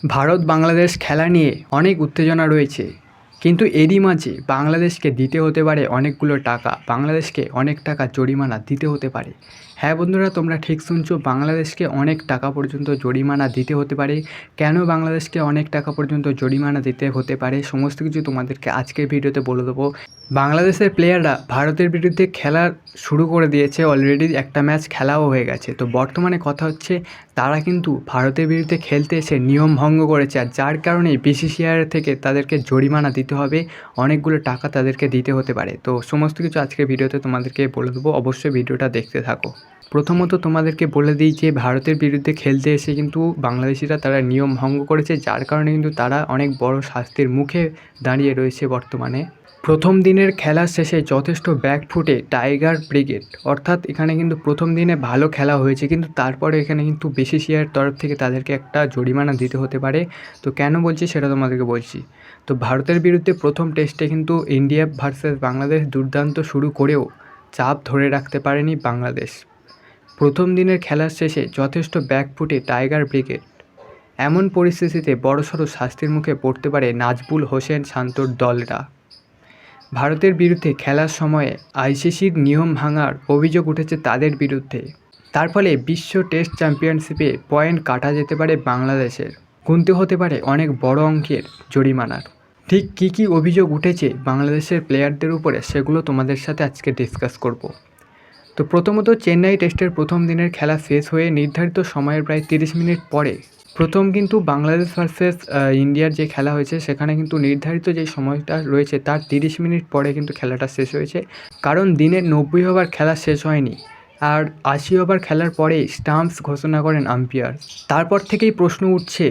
ভারত বাংলাদেশ খেলা নিয়ে অনেক উত্তেজনা রয়েছে, কিন্তু এরই মাঝে বাংলাদেশকে দিতে হতে পারে অনেকগুলো টাকা। বাংলাদেশকে অনেক টাকা জরিমানা দিতে হতে পারে। হ্যাঁ বন্ধুরা, তোমরা ঠিক শুনছো, বাংলাদেশকে অনেক টাকা পর্যন্ত জরিমানা দিতে হতে পারে। কেন বাংলাদেশকে অনেক টাকা পর্যন্ত জরিমানা দিতে হতে পারে সমস্ত কিছু তোমাদেরকে আজকের ভিডিওতে বলে দেবো। বাংলাদেশের প্লেয়াররা ভারতের বিরুদ্ধে খেলা শুরু করে দিয়েছে, অলরেডি একটা ম্যাচ খেলাও হয়ে গেছে। তো বর্তমানে কথা হচ্ছে তারা কিন্তু ভারতের বিরুদ্ধে খেলতে এসে নিয়ম ভঙ্গ করেছে, আর যার কারণে বিসিসিআই থেকে তাদেরকে জরিমানা দিতে হবে, অনেকগুলো টাকা তাদেরকে দিতে হতে পারে। তো সমস্ত কিছু আজকের ভিডিওতে তোমাদেরকে বলে দেবো, অবশ্যই ভিডিওটা দেখতে থাকো। প্রথমত তোমাদেরকে বলে দিই যে ভারতের বিরুদ্ধে খেলতে এসে কিন্তু বাংলাদেশিরা তারা নিয়ম ভঙ্গ করেছে, যার কারণে কিন্তু তারা অনেক বড় শাস্তির মুখে দাঁড়িয়ে রয়েছে বর্তমানে। প্রথম দিনের খেলার শেষে যথেষ্ট ব্যাকফুটে টাইগার ব্রিগেড, অর্থাৎ এখানে কিন্তু প্রথম দিনে ভালো খেলা হয়েছে, কিন্তু তারপরে এখানে কিন্তু বিসিসিআইয়ের তরফ থেকে তাদেরকে একটা জরিমানা দিতে হতে পারে। তো কেন বলছি সেটা তোমাদেরকে বলছি। তো ভারতের বিরুদ্ধে প্রথম টেস্টে কিন্তু ইন্ডিয়া ভার্সেস বাংলাদেশ দুর্দান্ত শুরু করেও চাপ ধরে রাখতে পারেনি বাংলাদেশ। প্রথম দিনের খেলার শেষে যথেষ্ট ব্যাকফুটে টাইগার ব্রিগেড, এমন পরিস্থিতিতে বড়সড় শাস্তির মুখে পড়তে পারে নাজবুল হোসেন শান্তর দলরা। ভারতের বিরুদ্ধে খেলার সময়ে আইসিসির নিয়ম ভাঙার অভিযোগ উঠেছে তাদের বিরুদ্ধে। তার ফলে বিশ্ব টেস্ট চ্যাম্পিয়নশিপে পয়েন্ট কাটা যেতে পারে বাংলাদেশের, গুনতে হতে পারে অনেক বড় অঙ্কের জরিমানার। ঠিক কী কী অভিযোগ উঠেছে বাংলাদেশের প্লেয়ারদের উপরে সেগুলো তোমাদের সাথে আজকে ডিসকাস করব। তো প্রথমত চেন্নাই টেস্টের প্রথম দিনের খেলা শেষ হয়ে নির্ধারিত সময়ের প্রায় 30 মিনিট পরে প্রথম কিন্তু বাংলাদেশ ভার্সেস ইন্ডিয়ার যে খেলা হয়েছে সেখানে কিন্তু নির্ধারিত যে সময়টা রয়েছে তার 30 মিনিট পরে কিন্তু খেলাটা শেষ হয়েছে, কারণ দিনের 90 ওভার খেলা শেষ হয়নি, আর 80 ওভার খেলার পরেই স্টাম্পস ঘোষণা করেন আম্পায়ার। তারপর থেকেই প্রশ্ন উঠছে,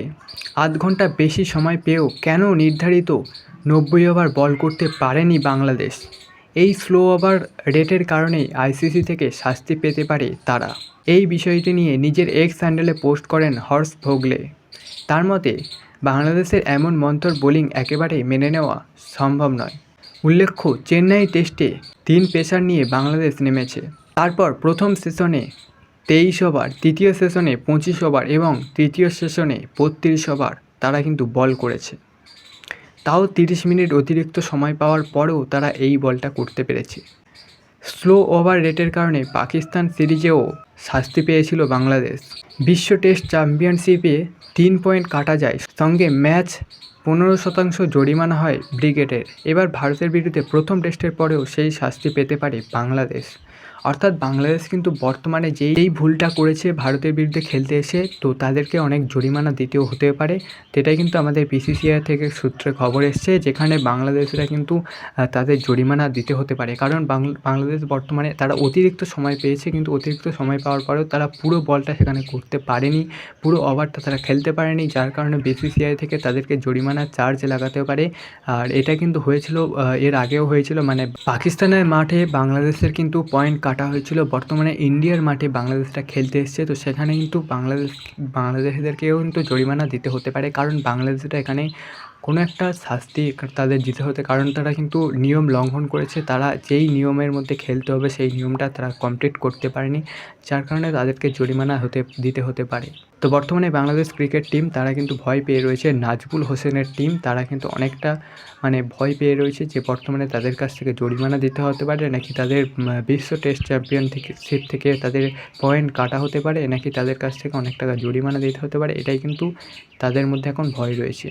আধ ঘন্টা বেশি সময় পেয়েও কেন নির্ধারিত 90 ওভার বল করতে পারেনি বাংলাদেশ। এই স্লো ওভার রেটের কারণেই আইসিসি থেকে শাস্তি পেতে পারে তারা। এই বিষয়টি নিয়ে নিজের এক্স হ্যান্ডেলে পোস্ট করেন হর্ষ ভোগলে। তার মতে বাংলাদেশের এমন মন্থর বোলিং একেবারেই মেনে নেওয়া সম্ভব নয়। উল্লেখ্য, চেন্নাই টেস্টে 3 পেসার নিয়ে বাংলাদেশ নেমেছে। তারপর প্রথম সেশনে 23 ওভার, দ্বিতীয় সেশনে 25 ওভার এবং তৃতীয় সেশনে 32 ওভার তারা কিন্তু বল করেছে। তাও 30 মিনিট অতিরিক্ত সময় পাওয়ার পরেও তারা এই বলটা করতে পেরেছে। স্লো ওভার রেটের কারণে পাকিস্তান সিরিজেও শাস্তি পেয়েছিল বাংলাদেশ। বিশ্ব টেস্ট চ্যাম্পিয়নশিপে 3 পয়েন্ট কাটা যায়, সঙ্গে ম্যাচ 15% জরিমানা হয় ব্রিগেডের। এবার ভারতের বিরুদ্ধে প্রথম টেস্টের পরেও সেই শাস্তি পেতে পারে বাংলাদেশ। অর্থাৎ বাংলাদেশ কিন্তু বর্তমানে যেই ভুলটা করেছে ভারতের বিরুদ্ধে খেলতে এসে, তো তাদেরকে অনেক জরিমানা দিতেও হতে পারে। সেটাই কিন্তু আমাদের বিসিসিআই থেকে সূত্রে খবর এসছে, যেখানে বাংলাদেশিরা কিন্তু তাদের জরিমানা দিতে হতে পারে, কারণ বাংলাদেশ বর্তমানে তারা অতিরিক্ত সময় পেয়েছে, কিন্তু অতিরিক্ত সময় পাওয়ার পরেও তারা পুরো বলটা সেখানে করতে পারেনি, পুরো ওভারটা তারা খেলতে পারেনি, যার কারণে বিসিসিআই থেকে তাদেরকে জরিমানার চার্জ লাগাতে পারে। আর এটা কিন্তু হয়েছিল, এর আগেও হয়েছিল, মানে পাকিস্তানের মাঠে বাংলাদেশের কিন্তু পয়েন্ট কাটা হয়েছিল। বর্তমানে ইন্ডিয়ার মাঠে বাংলাদেশটা খেলতে এসছে, তো সেখানে কিন্তু বাংলাদেশিদেরকেও কিন্তু জরিমানা দিতে হতে পারে, কারণ বাংলাদেশিরা এখানে কোনো একটা শাস্তি তাদের দিতে হতে, কারণ তারা কিন্তু নিয়ম লঙ্ঘন করেছে। তারা যেই নিয়মের মধ্যে খেলতে হবে সেই নিয়মটা তারা কমপ্লিট করতে পারেনি, যার কারণে তাদেরকে জরিমানা দিতে হতে পারে। তো বর্তমানে বাংলাদেশ ক্রিকেট টিম তারা কিন্তু ভয় পেয়ে রয়েছে, নাজবুল হোসেনের টিম তারা কিন্তু অনেকটা ভয় পেয়ে রয়েছে যে বর্তমানে তাদের কাছ থেকে জরিমানা দিতে হতে পারে, নাকি তাদের বিশ্ব টেস্ট চ্যাম্পিয়নশিপ থেকে তাদের পয়েন্ট কাটা হতে পারে, নাকি তাদের কাছ থেকে অনেক টাকা জরিমানা দিতে হতে পারে। এটাই কিন্তু তাদের মধ্যে এখন ভয় রয়েছে।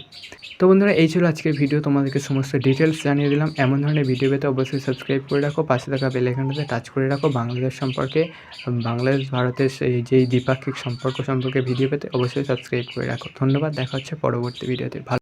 তো বন্ধুরা, এই ছিল আজকের ভিডিও, তোমাদেরকে সমস্ত ডিটেলস জানিয়ে দিলাম। এমন ধরনের ভিডিও পেতে অবশ্যই সাবস্ক্রাইব করে রাখো, পাশে থাকা বেল আইকনটাতে টাচ করে রাখো। বাংলাদেশ সম্পর্কে, বাংলাদেশ ভারতের যেই দ্বিপাক্ষিক সম্পর্কে ভিডিও পেতে অবশ্যই সাবস্ক্রাইব করে রাখো। ধন্যবাদ, দেখা হচ্ছে পরবর্তী ভিডিওতে। ভালো